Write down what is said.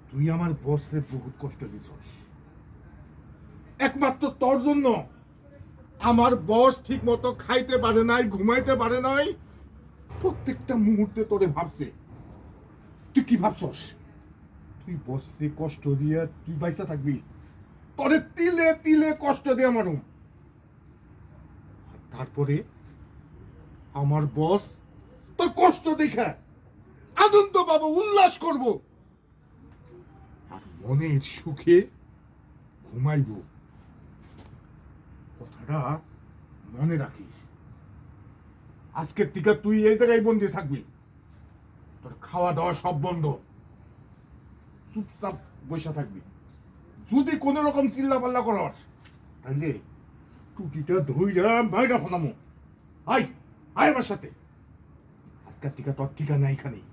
তুই আমার বসরে বহুত কষ্ট দিছস, একমাত্র তোর জন্য। আমার বস ঠিক মতো খাইতে পারে নাই, ঘুমাইতে পারে নাই, প্রত্যেকটা মুহূর্তে তোরে ভাবছে। তুই কি ভাবছস তুই বসরে কষ্ট দিয়ে তুই বাইসা থাকবি? তোরে তিলে তিলে কষ্ট দিয়ে মারুম। আর তারপরে আমার বস তোর কষ্ট দেখে আনন্দ পাবো, উল্লাস করব, আর মনের সুখে ঘুমাইব। কথাটা মনে রাখিস। আজকের থেকে তুই এই জায়গায় বন্দি থাকবি, তোর খাওয়া দাওয়া সব বন্ধ, চুপচাপ বসে থাকবি। যদি কোন রকম চিল্লা পাল্লা করস তাহলে টুটিটা ধইরা বাইরা ফলামো। আয় আয় আমার সাথে, আজকের থেকে তোর ঠিকানা এখানেই।